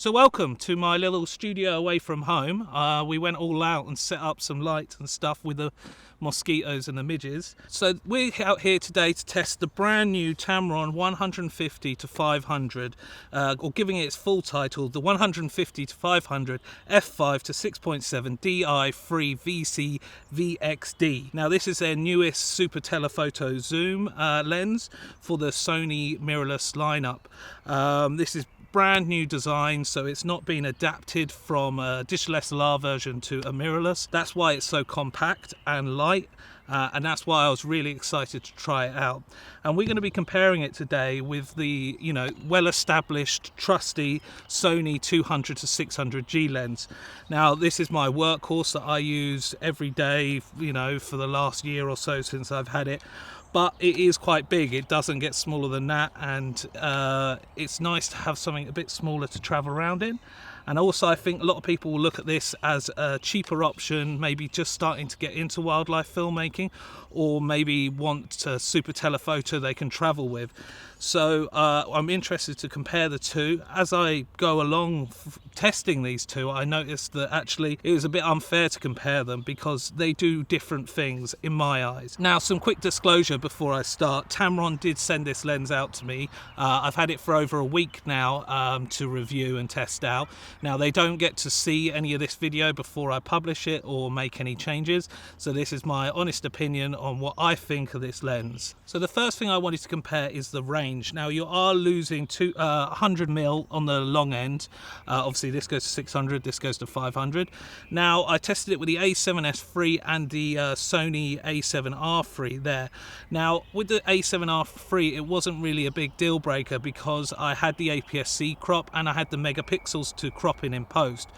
So welcome to my little studio away from home. We went all out and set up some lights and stuff with the mosquitoes and the midges. So we're out here today to test the brand new Tamron 150 to 500, or giving it its full title, the 150 to 500 f5 to 6.7 Di3 VC VXD. Now this is their newest super-telephoto zoom lens for the Sony mirrorless lineup. This is brand new design, so it's not been adapted from a digital SLR version to a mirrorless. That's why it's so compact and light, and that's why I was really excited to try it out. And we're going to be comparing it today with the well-established trusty Sony 200 to 600G lens. Now this is my workhorse that I use every day, for the last year or so since I've had it. But it is quite big, it doesn't get smaller than that, and it's nice to have something a bit smaller to travel around in. And also I think a lot of people will look at this as a cheaper option, maybe just starting to get into wildlife filmmaking, or maybe want a super telephoto they can travel with. So I'm interested to compare the two. As I go along testing these two, I noticed that actually it was a bit unfair to compare them because they do different things in my eyes. Now, some quick disclosure before I start. Tamron did send this lens out to me. I've had it for over a week now to review and test out. Now they don't get to see any of this video before I publish it or make any changes. So this is my honest opinion on what I think of this lens. So the first thing I wanted to compare is the range. Now you are losing 100mm on the long end. Obviously this goes to 600, this goes to 500. Now I tested it with the A7S III and the Sony A7R III there. Now with the A7R III it wasn't really a big deal breaker because I had the APS-C crop and I had the megapixels to crop in post.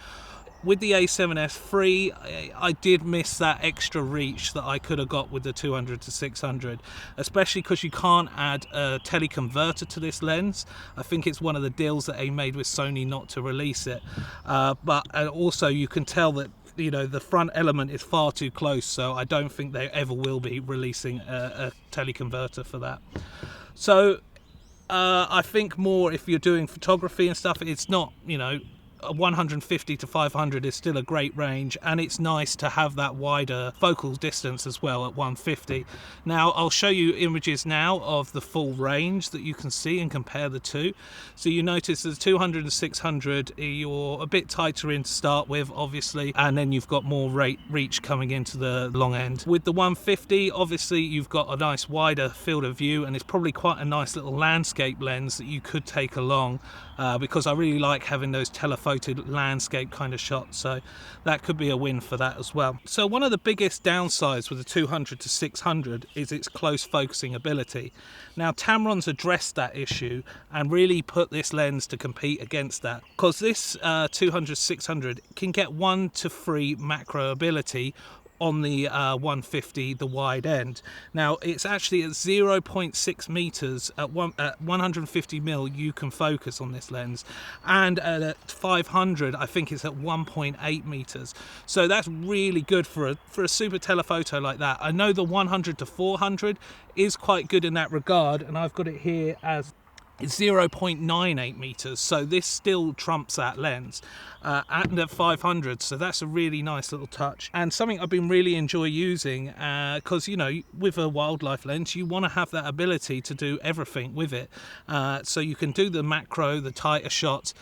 With the A7S III, I did miss that extra reach that I could have got with the 200 to 600, especially because you can't add a teleconverter to this lens. I think it's one of the deals that they made with Sony not to release it. But also you can tell that the front element is far too close, so I don't think they ever will be releasing a teleconverter for that. So I think more if you're doing photography and stuff, it's not, 150 to 500 is still a great range, and it's nice to have that wider focal distance as well at 150. Now I'll show you images now of the full range that you can see and compare the two. So you notice the 200 and 600 you're a bit tighter in to start with, obviously, and then you've got more reach coming into the long end. With the 150, obviously you've got a nice wider field of view, and it's probably quite a nice little landscape lens that you could take along, because I really like having those telephoto landscape kind of shots, so that could be a win for that as well. So one of the biggest downsides with the 200 to 600 is its close focusing ability. Now Tamron's addressed that issue and really put this lens to compete against that, because this 200-600 can get 1 to 3 macro ability on the 150, the wide end. Now it's actually at 0.6 meters at 150mm you can focus on this lens, and at 500 I think it's at 1.8 meters. So that's really good for a super telephoto like that. I know the 100 to 400 is quite good in that regard, and I've got it here as 0.98 meters, so this still trumps that lens at the 500, so that's a really nice little touch and something I've been really enjoy using, because with a wildlife lens you want to have that ability to do everything with it, so you can do the macro, the tighter shots.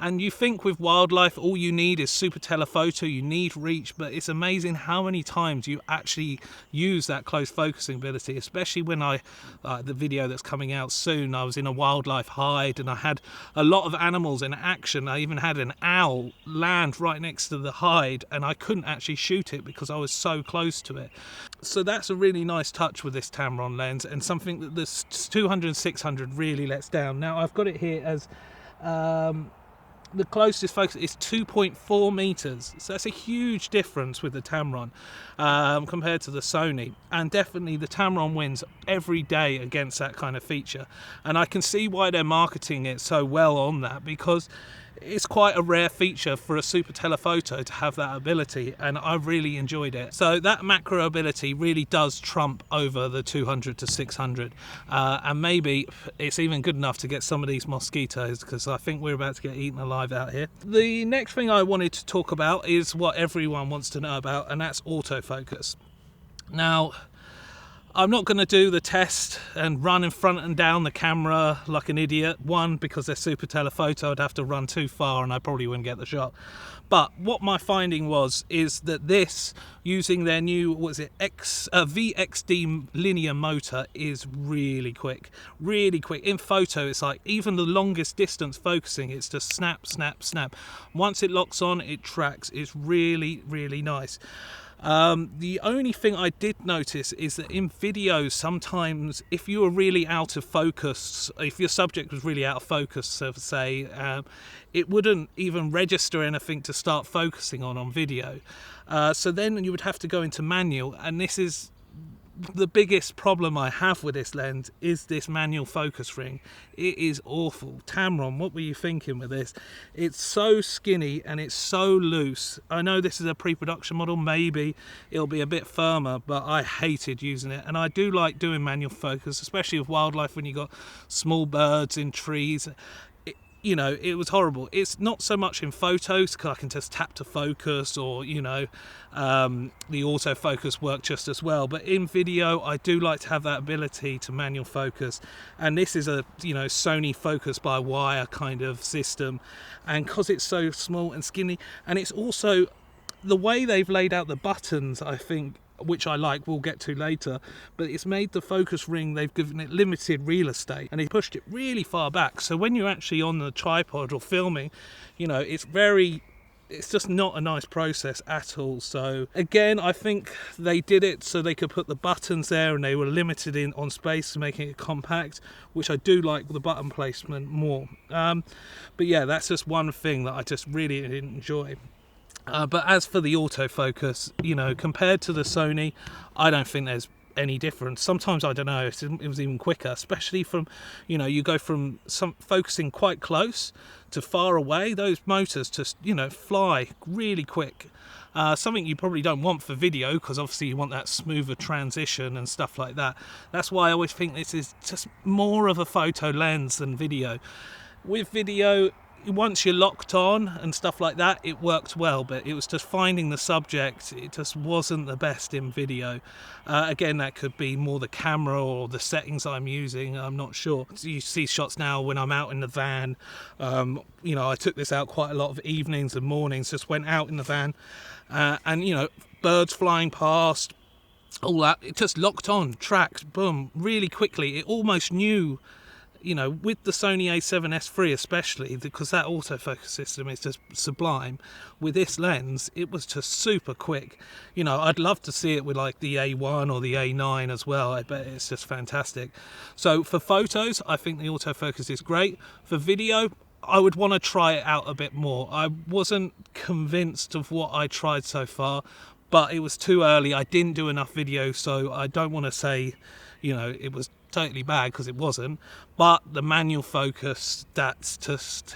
And you think with wildlife all you need is super telephoto, you need reach, but it's amazing how many times you actually use that close focusing ability, especially when the video that's coming out soon, I was in a wildlife hide and I had a lot of animals in action. I even had an owl land right next to the hide and I couldn't actually shoot it because I was so close to it. So that's a really nice touch with this Tamron lens, and something that this 200 and 600 really lets down. Now I've got it here as the closest focus is 2.4 meters, so that's a huge difference with the Tamron compared to the Sony, and definitely the Tamron wins every day against that kind of feature. And I can see why they're marketing it so well on that, because it's quite a rare feature for a super telephoto to have that ability, and I really enjoyed it. So that macro ability really does trump over the 200 to 600, and maybe it's even good enough to get some of these mosquitoes, because I think we're about to get eaten alive out here. The next thing I wanted to talk about is what everyone wants to know about, and that's autofocus. Now, I'm not going to do the test and run in front and down the camera like an idiot. One, because they're super telephoto, I'd have to run too far and I probably wouldn't get the shot. But what my finding is that this, using their new, VXD linear motor, is really quick. Really quick. In photo, it's like even the longest distance focusing, it's just snap, snap, snap. Once it locks on, it tracks. It's really, really nice. The only thing I did notice is that in videos, sometimes if you were really out of focus, if your subject was really out of focus, so to say, it wouldn't even register anything to start focusing on video. So then you would have to go into manual, and this is the biggest problem I have with this lens, is this manual focus ring. It is awful. Tamron, what were you thinking with this? It's so skinny and it's so loose. I know this is a pre-production model, maybe it'll be a bit firmer, but I hated using it. And I do like doing manual focus, especially with wildlife, when you got small birds in trees. You know, it was horrible. It's not so much in photos, because I can just tap to focus, or, you know, the autofocus work just as well. But in video, I do like to have that ability to manual focus. And this is a, you know, Sony focus by wire kind of system. And because it's so small and skinny, and it's also the way they've laid out the buttons, I think, which I like, we'll get to later, but it's made the focus ring, they've given it limited real estate, and they pushed it really far back. So when you're actually on the tripod or filming, you know, it's just not a nice process at all. So again, I think they did it so they could put the buttons there, and they were limited on space, making it compact, which I do like the button placement more. But yeah, that's just one thing that I just really didn't enjoy. But as for the autofocus, you know, compared to the Sony, I don't think there's any difference. Sometimes, I don't know, it was even quicker, especially from, you know, you go from focusing quite close to far away. Those motors just, you know, fly really quick. Something you probably don't want for video, because obviously you want that smoother transition and stuff like that. That's why I always think this is just more of a photo lens than video. With video, once you're locked on and stuff like that, it worked well, but it was just finding the subject, it just wasn't the best in video. Again, that could be more the camera or the settings I'm using, I'm not sure. You see shots now when I'm out in the van. You know, I took this out quite a lot of evenings and mornings, just went out in the van, and, you know, birds flying past, all that, it just locked on, tracked, boom, really quickly. It almost knew, you know, with the Sony A7s III especially, because that autofocus system is just sublime. With this lens, it was just super quick. You know, I'd love to see it with like the A1 or the A9 as well. I bet it's just fantastic. So for photos, I think the autofocus is great. For video, I would want to try it out a bit more. I wasn't convinced of what I tried so far, but it was too early. I didn't do enough video, so I don't want to say, you know, it was totally bad, because it wasn't. But the manual focus, that's just,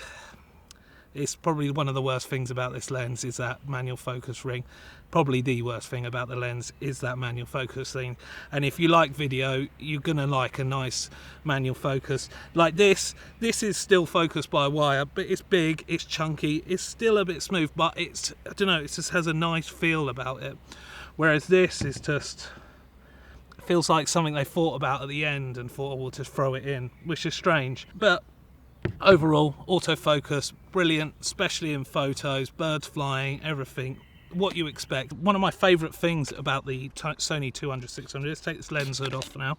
it's probably one of the worst things about this lens, is that manual focus ring. Probably the worst thing about the lens is that manual focus thing. And if you like video, you're gonna like a nice manual focus like this. This is still focused by wire, but it's big, it's chunky, it's still a bit smooth, but it's, I don't know, it just has a nice feel about it. Whereas this is just, feels like something they thought about at the end and thought, oh, we'll just throw it in, which is strange. But overall, autofocus, brilliant, especially in photos, birds flying, everything, what you expect. One of my favourite things about the Sony 200-600, let's take this lens hood off now,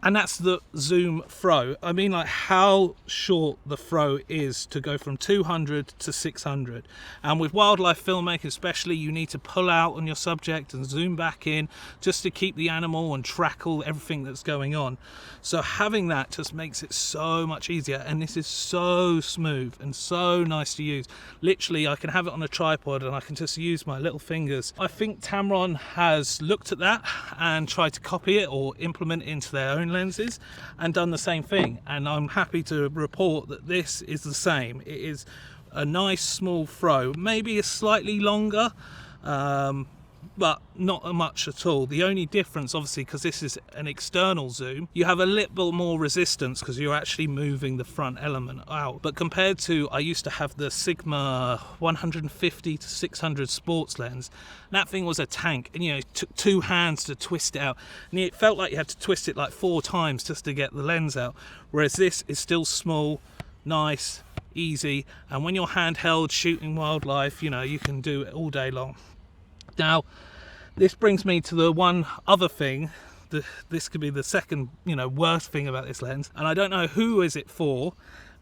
and that's the zoom throw. I mean, like, how short the throw is to go from 200 to 600. And with wildlife filmmaking especially, you need to pull out on your subject and zoom back in just to keep the animal and track everything that's going on. So having that just makes it so much easier, and this is so smooth and so nice to use. Literally, I can have it on a tripod and I can just use my little fingers. I think Tamron has looked at that and tried to copy it or implement it into their own main lenses and done the same thing, and I'm happy to report that this is the same. It is a nice small throw, maybe a slightly longer, but not much at all. The only difference, obviously, because this is an external zoom, you have a little more resistance because you're actually moving the front element out. But compared to, I used to have the Sigma 150 to 600 sports lens. That thing was a tank, and you know, it took 2 hands to twist it out, and it felt like you had to twist it like 4 times just to get the lens out. Whereas this is still small, nice, easy, and when you're handheld shooting wildlife, you know, you can do it all day long. Now, this brings me to the one other thing. This could be the second, you know, worst thing about this lens, and I don't know who is it for.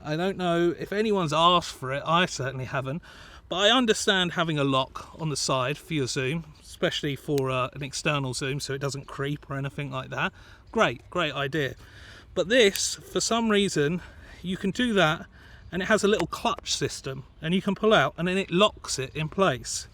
I don't know if anyone's asked for it. I certainly haven't, but I understand having a lock on the side for your zoom, especially for an external zoom, so it doesn't creep or anything like that. Great idea. But this, for some reason, you can do that, and it has a little clutch system, and you can pull out, and then it locks it in place.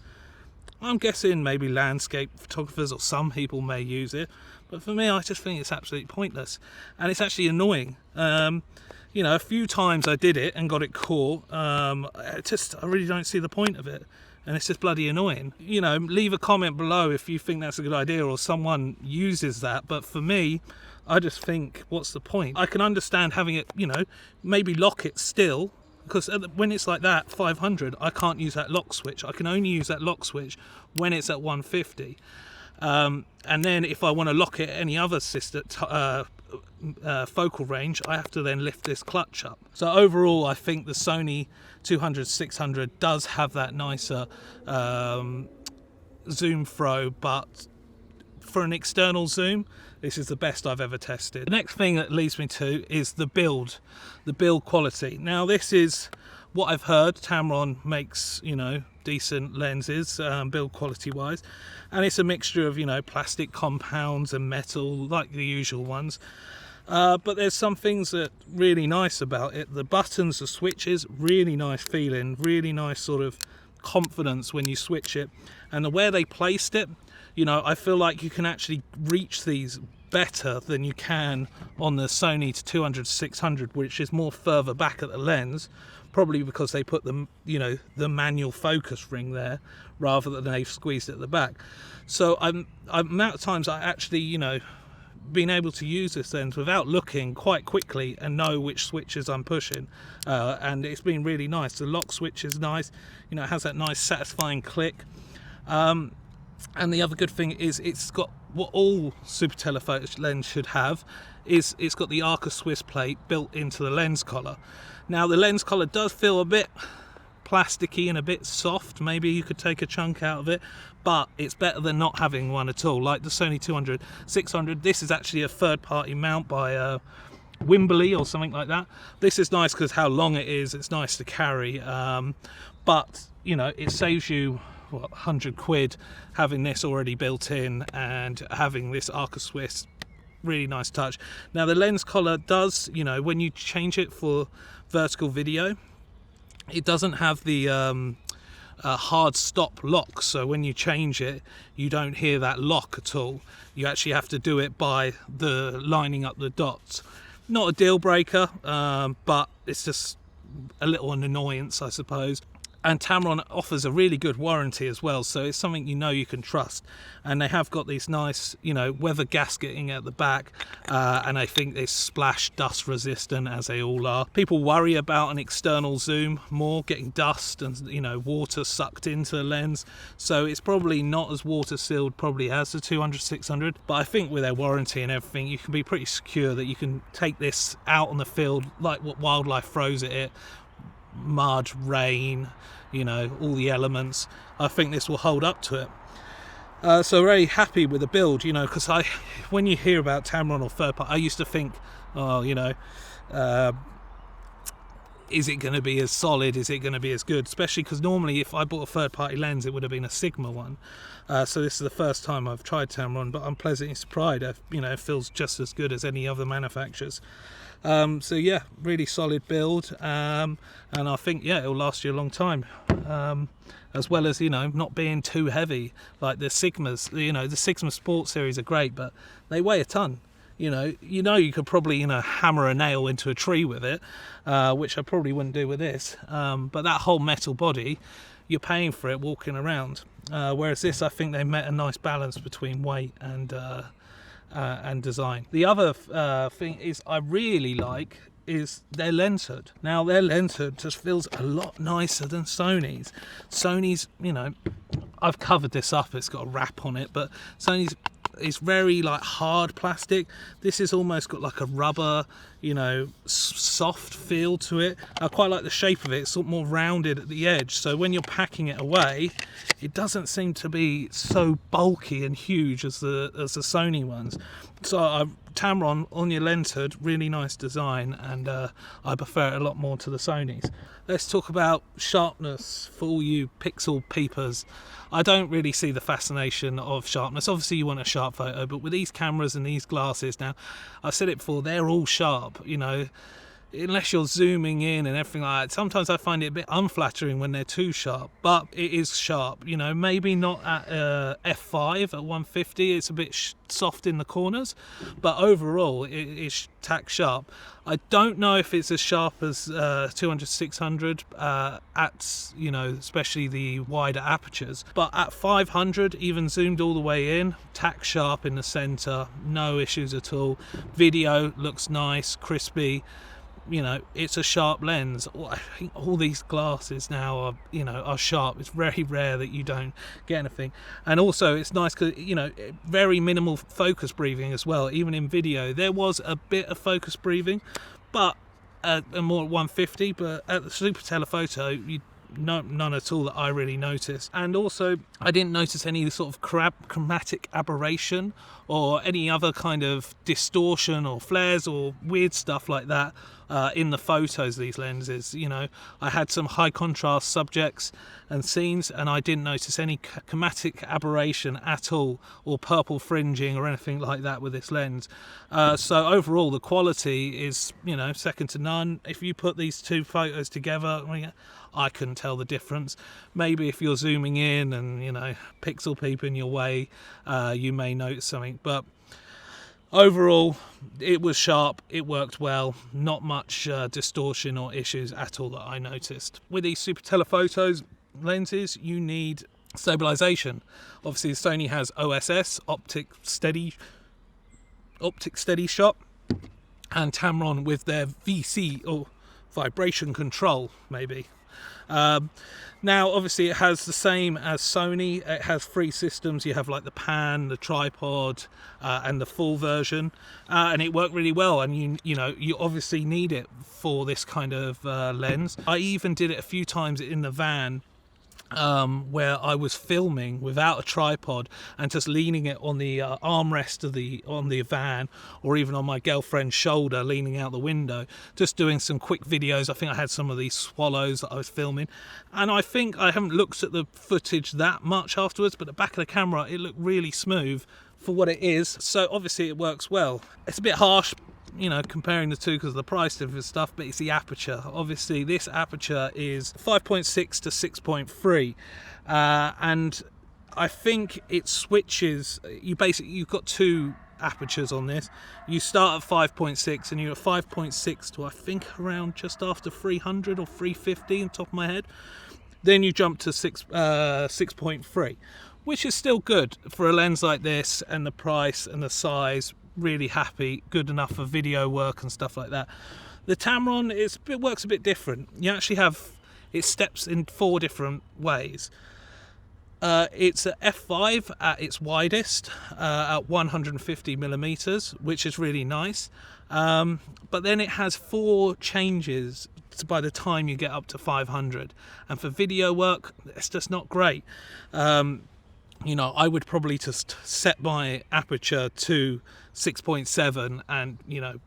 I'm guessing maybe landscape photographers or some people may use it, but for me, I just think it's absolutely pointless, and it's actually annoying. You know, a few times I did it and got it caught. I really don't see the point of it, and it's just bloody annoying. You know, leave a comment below if you think that's a good idea or someone uses that, but for me, I just think, what's the point? I can understand having it, you know, maybe lock it still, because when it's like that, 500, I can't use that lock switch. I can only use that lock switch when it's at 150. And then if I want to lock it at any other focal range, I have to then lift this clutch up. So overall, I think the Sony 200-600 does have that nicer zoom throw, but for an external zoom, this is the best I've ever tested. The next thing that leads me to is the build quality. Now, this is what I've heard. Tamron makes, you know, decent lenses, build quality wise, and it's a mixture of, you know, plastic compounds and metal, like the usual ones. But there's some things that are really nice about it. The buttons, the switches, really nice feeling, really nice sort of confidence when you switch it, and the way they placed it, you know, I feel like you can actually reach these better than you can on the Sony 200-600, which is more further back at the lens, probably because they put the, you know, the manual focus ring there rather than they've squeezed it at the back. So amount of times I actually, you know, been able to use this lens without looking quite quickly and know which switches I'm pushing, and it's been really nice. The lock switch is nice, you know, it has that nice satisfying click. And the other good thing is it's got what all super-telephoto lens should have, is it's got the Arca Swiss plate built into the lens collar. Now, the lens collar does feel a bit plasticky and a bit soft. Maybe you could take a chunk out of it, but it's better than not having one at all. Like the Sony 200-600, this is actually a third-party mount by Wimberley or something like that. This is nice because how long it is, it's nice to carry, but you know, it saves you what, 100 quid having this already built in and having this Arca Swiss. Really nice touch. Now, the lens collar does, you know, when you change it for vertical video, it doesn't have the hard stop lock, so when you change it, you don't hear that lock at all. You actually have to do it by the lining up the dots. Not a deal breaker, but it's just a little an annoyance, I suppose. And Tamron offers a really good warranty as well, so it's something you know you can trust. And they have got these nice, you know, weather gasketing at the back, and I think they're splash dust resistant, as they all are. People worry about an external zoom more, getting dust and, you know, water sucked into the lens, so it's probably not as water sealed probably as the 200-600, but I think with their warranty and everything, you can be pretty secure that you can take this out on the field like what wildlife throws at it, mud, rain, you know, all the elements. I think this will hold up to it. So very happy with the build, you know, because when you hear about Tamron or third party, I used to think, oh, you know, is it going to be as solid, is it going to be as good, especially because normally if I bought a third party lens it would have been a Sigma one. So this is the first time I've tried Tamron, but I'm pleasantly surprised. You know, it feels just as good as any other manufacturers. So yeah, really solid build, and I think, yeah, it'll last you a long time, as well as, you know, not being too heavy like the Sigmas. You know, the Sigma Sport series are great, but they weigh a ton. you could probably hammer a nail into a tree with it, which I probably wouldn't do with this, but that whole metal body, you're paying for it walking around, whereas this, I think they met a nice balance between weight and design. The other thing is I really like is their lens hood. Now their lens hood just feels a lot nicer than Sony's. Sony's, I've covered this up, it's got a wrap on it, but Sony's is very like hard plastic. This has almost got like a rubber, soft feel to it. I quite like the shape of it. It's sort of more rounded at the edge, so when you're packing it away, it doesn't seem to be so bulky and huge as the Sony ones. So Tamron on your lens hood, really nice design, and I prefer it a lot more to the Sonys. Let's talk about sharpness for all you pixel peepers. I don't really see the fascination of sharpness. Obviously you want a sharp photo, but with these cameras and these glasses now, I've said it before, they're all sharp, unless you're zooming in and everything like that. Sometimes I find it a bit unflattering when they're too sharp, but it is sharp. Maybe not at f5 at 150, it's a bit soft in the corners, but overall it is tack sharp. I don't know if it's as sharp as 200-600 at especially the wider apertures, but at 500, even zoomed all the way in, tack sharp in the center, no issues at all. Video looks nice, crispy. It's a sharp lens. I think all these glasses now are sharp. It's very rare that you don't get anything, and also it's nice because very minimal focus breathing as well. Even in video there was a bit of focus breathing, but more at 150, but at the super-telephoto none at all that I really noticed. And also I didn't notice any sort of chromatic aberration or any other kind of distortion or flares or weird stuff like that in the photos of these lenses. I had some high contrast subjects and scenes, and I didn't notice any chromatic aberration at all, or purple fringing or anything like that with this lens. So overall the quality is second to none. If you put these two photos together, I couldn't tell the difference. Maybe if you're zooming in and pixel peep in your way, you may notice something, but overall it was sharp, it worked well, not much distortion or issues at all that I noticed. With these super telephotos lenses, you need stabilization. Obviously Sony has OSS, optic steady shot, and Tamron with their VC or vibration control maybe. Now obviously it has the same as Sony. It has 3 systems. You have like the pan, the tripod, and the full version, and it worked really well, and you obviously need it for this kind of lens. I even did it a few times in the van, where I was filming without a tripod and just leaning it on the armrest on the van, or even on my girlfriend's shoulder leaning out the window, just doing some quick videos. I think I had some of these swallows that I was filming, and I think I haven't looked at the footage that much afterwards, but the back of the camera, it looked really smooth for what it is. So obviously it works well. It's a bit harsh comparing the two because of the price difference and stuff, but it's the aperture. Obviously this aperture is 5.6 to 6.3, and I think it switches. You've got 2 apertures on this. You start at 5.6 and you're at 5.6 to I think around just after 300 or 350 on top of my head. Then you jump to 6.3, which is still good for a lens like this, and the price and the size. Really happy, good enough for video work and stuff like that. The Tamron it works a bit different. You actually have it steps in 4 different ways. It's at f5 at its widest, at 150 millimeters, which is really nice. But then it has 4 changes by the time you get up to 500, and for video work it's just not great. I would probably just set my aperture to 6.7 and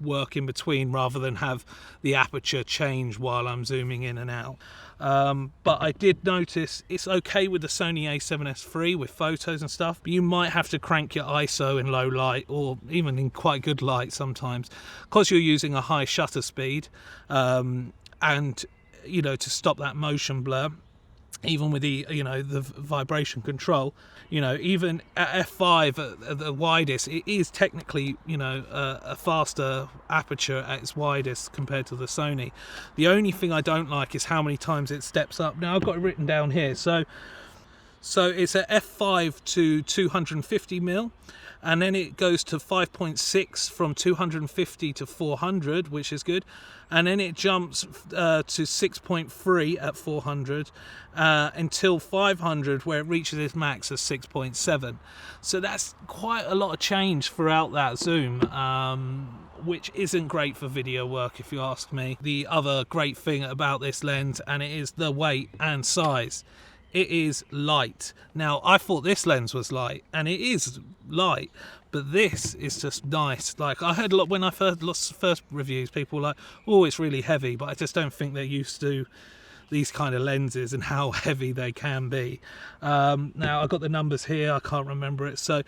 work in between, rather than have the aperture change while I'm zooming in and out. But I did notice it's okay with the Sony A7s III with photos and stuff, but you might have to crank your ISO in low light, or even in quite good light sometimes, because you're using a high shutter speed, and to stop that motion blur. even with the, you know, the vibration control, you know, even at f5 at the widest, it is technically, you know, a faster aperture at its widest compared to the Sony. The only thing I don't like is how many times it steps up. Now I've got it written down here, so it's at f5 to 250mm, and then it goes to 5.6 from 250 to 400, which is good, and then it jumps to 6.3 at 400 until 500, where it reaches its max of 6.7. So that's quite a lot of change throughout that zoom, which isn't great for video work if you ask me. The other great thing about this lens, and it is the weight and size, it is light. Now I thought this lens was light, and it is light, but this is just nice. Like, I heard a lot when I heard lots of first reviews, people were like, oh, it's really heavy, but I just don't think they're used to these kind of lenses and how heavy they can be. Now I've got the numbers here, I can't remember it. So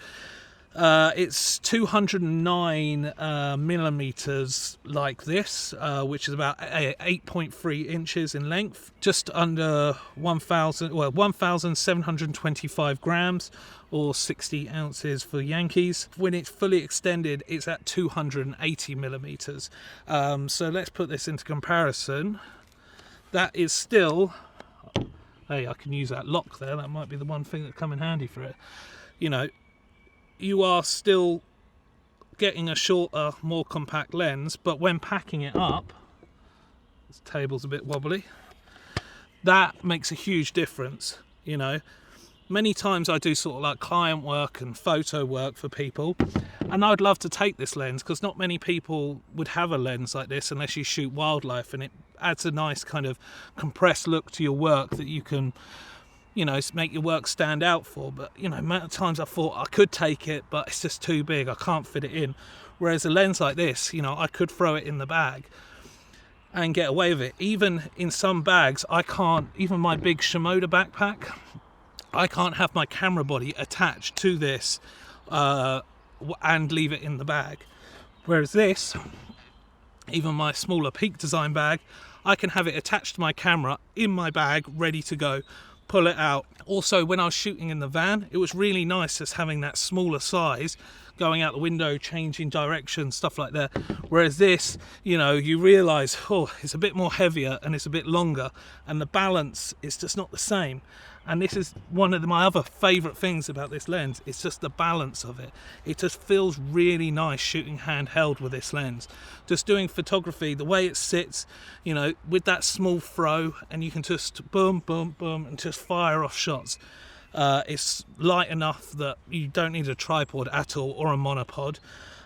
it's 209 millimeters like this, which is about 8.3 inches in length, just under 1,725 grams, or 60 ounces for Yankees. When it's fully extended, it's at 280 millimeters. So let's put this into comparison. That is still, hey, I can use that lock there, that might be the one thing that come in handy for it. You know, you are still getting a shorter, more compact lens, but when packing it up, this table's a bit wobbly, that makes a huge difference. You know, many times I do sort of like client work and photo work for people, and I'd love to take this lens because not many people would have a lens like this unless you shoot wildlife, and it adds a nice kind of compressed look to your work that you can, you know, make your work stand out for. But, you know, amount of times I thought I could take it, but it's just too big, I can't fit it in. Whereas a lens like this, you know, I could throw it in the bag and get away with it. Even in some bags, I can't, even my big Shimoda backpack, I can't have my camera body attached to this and leave it in the bag. Whereas this, even my smaller Peak Design bag, I can have it attached to my camera in my bag, ready to go, pull it out. Also, when I was shooting in the van, it was really nice just having that smaller size, going out the window, changing direction, stuff like that. Whereas this, you know, you realize, oh, it's a bit more heavier and it's a bit longer, and the balance is just not the same. And this is one of my other favorite things about this lens. It's just the balance of it. It just feels really nice shooting handheld with this lens. Just doing photography, the way it sits, you know, with that small throw, and you can just boom, boom, boom, and just fire off shots. It's light enough that you don't need a tripod at all, or a monopod.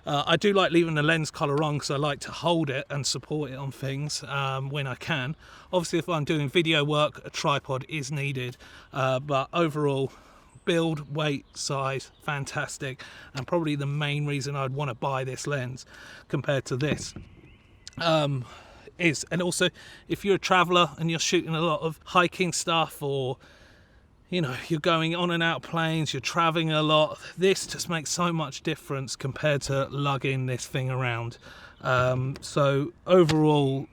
I do like leaving the lens collar on because I like to hold it and support it on things when I can. Obviously, if I'm doing video work, a tripod is needed, but overall, build, weight, size, fantastic, and probably the main reason I'd want to buy this lens compared to this. And also, if you're a traveller and you're shooting a lot of hiking stuff, or you know, you're going on and out planes, you're traveling a lot, this just makes so much difference compared to lugging this thing around. So overall,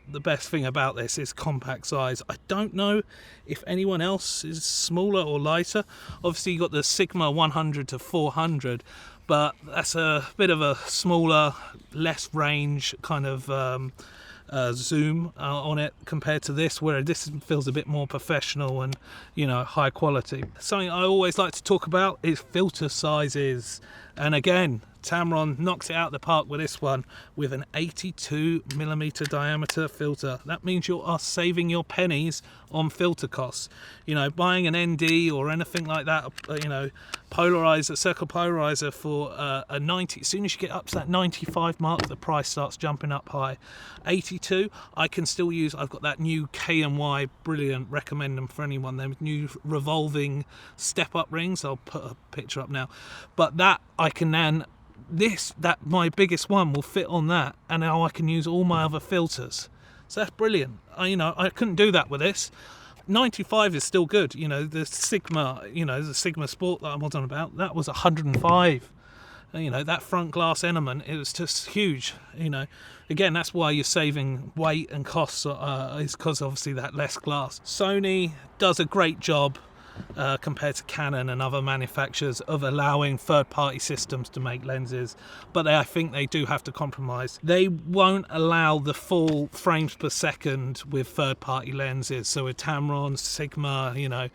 the best thing about this is compact size. I don't know if anyone else is smaller or lighter. Obviously you got the Sigma 100 to 400, but that's a bit of a smaller, less range kind of zoom on it compared to this, where this feels a bit more professional and, you know, high quality. Something I always like to talk about is filter sizes, and again, Tamron knocks it out of the park with this one, with an 82mm diameter filter. That means you are saving your pennies on filter costs. You know, buying an ND or anything like that, you know, polarizer, circle polarizer for a 90, as soon as you get up to that 95 mark, the price starts jumping up high. 82, I can still use, I've got that new K&Y, brilliant, recommend them for anyone, them new revolving step-up rings, I'll put a picture up now, but that I can then, that my biggest one will fit on that, and now I can use all my other filters. So that's brilliant. You know, I couldn't do that with this. 95 is still good. You know, the Sigma, you know, the Sigma Sport that I was on about, that was 105. you know, that front glass element, it was just huge. You know, again, that's why you're saving weight and costs, is because obviously that less glass. Sony does a great job compared to Canon and other manufacturers of allowing third-party systems to make lenses, but I think they do have to compromise. They won't allow the full frames per second with third-party lenses. So with Tamron, Sigma, you know,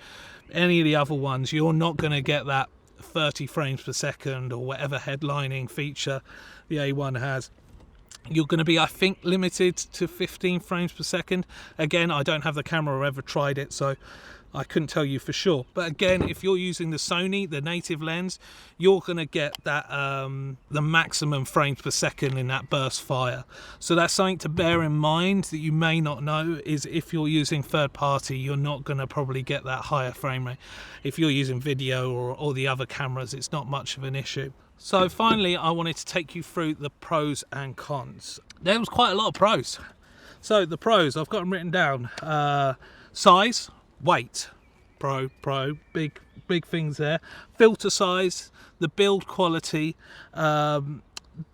any of the other ones, you're not going to get that 30 frames per second or whatever headlining feature the A1 has. You're going to be, I think, limited to 15 frames per second. Again, I don't have the camera or ever tried it, so I couldn't tell you for sure. But again, if you're using the Sony, the native lens, you're going to get that the maximum frames per second in that burst fire. So that's something to bear in mind that you may not know, is if you're using third party, you're not going to probably get that higher frame rate. If you're using video or the other cameras, it's not much of an issue. So finally, I wanted to take you through the pros and cons. There was quite a lot of pros. So the pros, I've got them written down. Size, weight, pro, big things there. Filter size, the build quality, the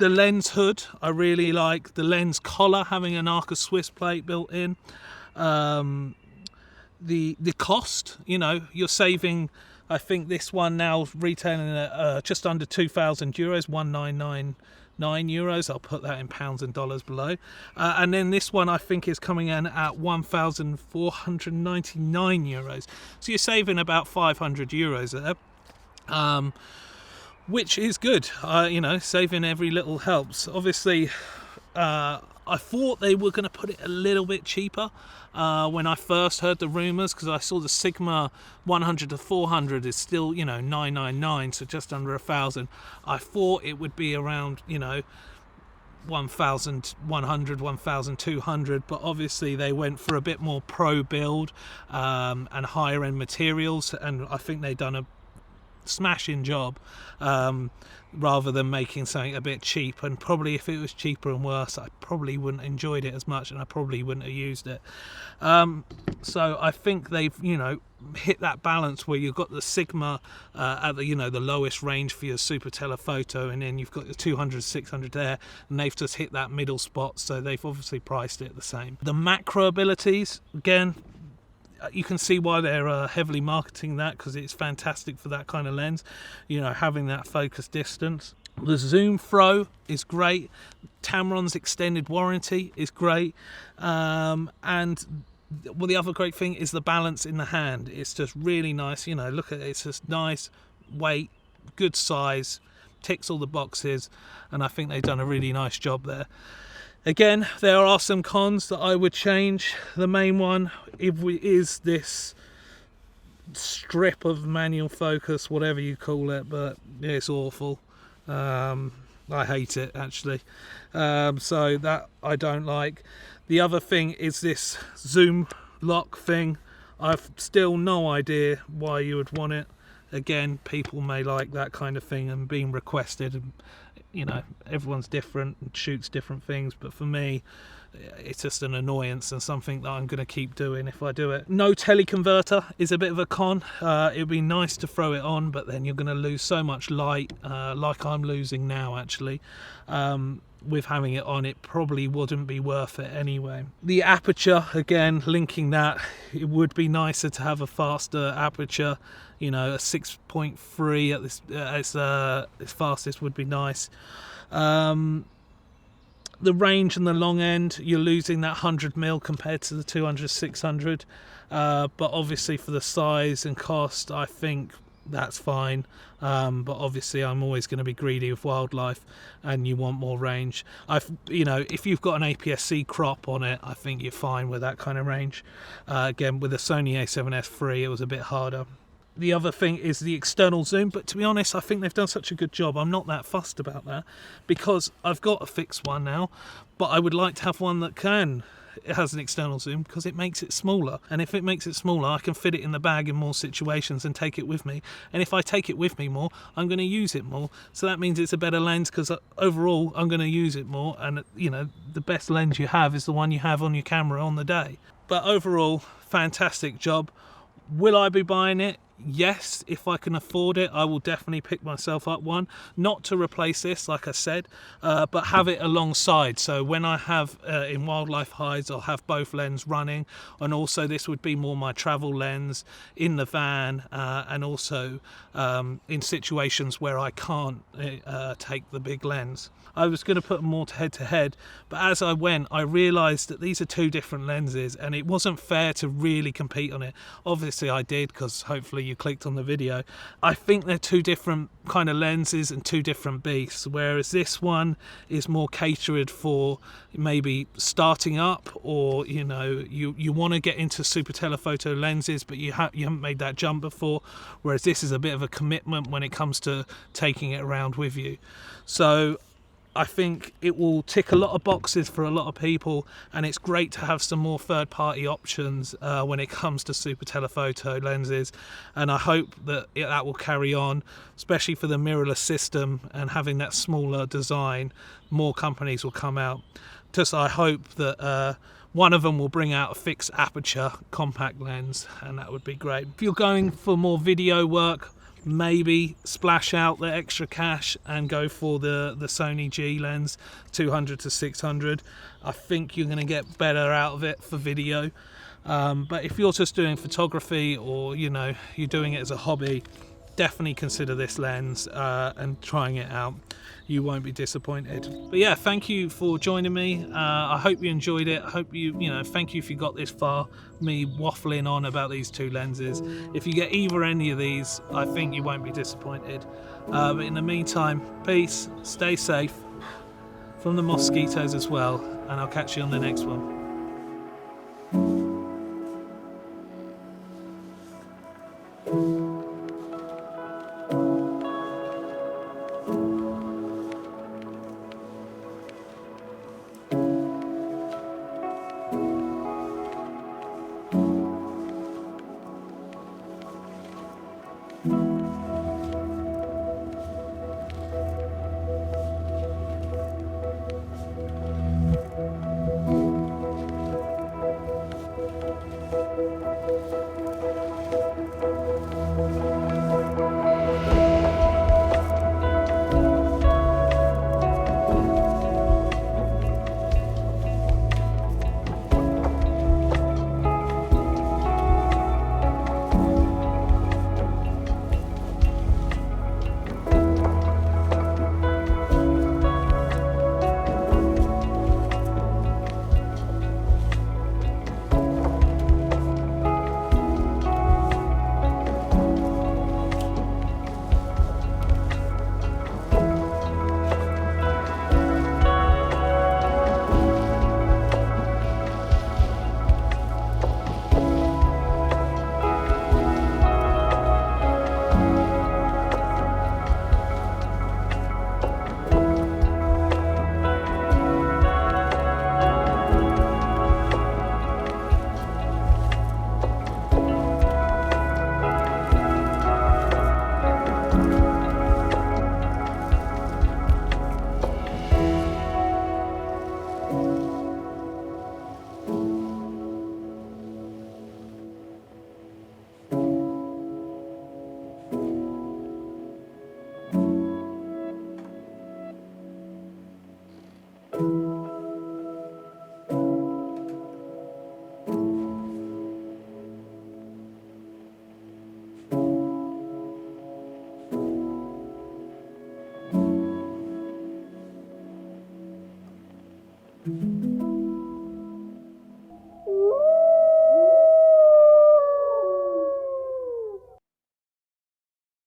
lens hood, I really like. The lens collar, having an Arca Swiss plate built in. The cost, you know, you're saving. I think this one now retailing at just under €2,000, 1999 euros. I'll put that in pounds and dollars below. And then this one I think is coming in at 1,499 euros. So you're saving about 500 euros there, which is good. You know, saving every little helps. Obviously, I thought they were going to put it a little bit cheaper when I first heard the rumours, because I saw the Sigma 100 to 400 is still, you know, 999, so just under 1,000. I thought it would be around, you know, 1,100, 1,200, but obviously they went for a bit more pro build and higher end materials, and I think they've done a smashing job rather than making something a bit cheap. And probably if it was cheaper and worse, I probably wouldn't have enjoyed it as much, and I probably wouldn't have used it. So I think they've, you know, hit that balance where you've got the Sigma at the, you know, the lowest range for your super-telephoto, and then you've got the 200, 600 there, and they've just hit that middle spot, so they've obviously priced it the same. The macro abilities, again, you can see why they're heavily marketing that, because it's fantastic for that kind of lens, you know, having that focus distance. The zoom throw is great. Tamron's extended warranty is great, and well, the other great thing is the balance in the hand. It's just really nice, you know, look at it, it's just nice weight, good size, ticks all the boxes, and I think they've done a really nice job there. Again, there are some cons that I would change. The main one is this strip of manual focus, whatever you call it, but it's awful. I hate it, actually. So that I don't like. The other thing is this zoom lock thing. I've still no idea why you would want it. Again, people may like that kind of thing and being requested, and you know, everyone's different and shoots different things, but for me it's just an annoyance and something that I'm going to keep doing if I do it. No teleconverter is a bit of a con. It would be nice to throw it on, but then you're going to lose so much light, like I'm losing now actually. With having it on, it probably wouldn't be worth it anyway. The aperture, again, linking that, it would be nicer to have a faster aperture, you know, a 6.3 at this its fastest would be nice. The range and the long end, you're losing that 100mm compared to the 200, 600, but obviously for the size and cost, I think that's fine. But obviously I'm always going to be greedy with wildlife, and you want more range. You know, if you've got an APS-C crop on it, I think you're fine with that kind of range. Again, with the Sony A7s III, it was a bit harder. The other thing is the external zoom, but to be honest, I think they've done such a good job, I'm not that fussed about that, because I've got a fixed one now, but I would like to have one that it has an external zoom, because it makes it smaller, and if it makes it smaller, I can fit it in the bag in more situations and take it with me, and if I take it with me more, I'm going to use it more, so that means it's a better lens, because overall I'm going to use it more, and you know, the best lens you have is the one you have on your camera on the day. But overall, fantastic job. Will I be buying it? yes, if I can afford it, I will definitely pick myself up one, not to replace this, like I said, but have it alongside. So when I have in wildlife hides, I'll have both lens running, and also this would be more my travel lens in the van, and also in situations where I can't take the big lens. I was going to put them more head to head, but as I went, I realised that these are two different lenses, and it wasn't fair to really compete on it. Obviously I did, because hopefully you clicked on the video. I think they're two different kind of lenses and two different beasts, whereas this one is more catered for maybe starting up, or you know, you want to get into super telephoto lenses, but you haven't made that jump before, whereas this is a bit of a commitment when it comes to taking it around with you. So I think it will tick a lot of boxes for a lot of people, and it's great to have some more third-party options when it comes to super telephoto lenses, and I hope that that will carry on, especially for the mirrorless system and having that smaller design. More companies will come out. Just I hope that one of them will bring out a fixed aperture compact lens, and that would be great. If you're going for more video work, maybe splash out the extra cash and go for the Sony G lens 200 to 600. I think you're going to get better out of it for video, but if you're just doing photography, or you know, you're doing it as a hobby, definitely consider this lens and trying it out. You won't be disappointed. But yeah, thank you for joining me. I hope you enjoyed it. I hope you know, thank you if you got this far, me waffling on about these two lenses. If you get either any of these, I think you won't be disappointed. But in the meantime, peace, stay safe from the mosquitoes as well, and I'll catch you on the next one. Mm-hmm.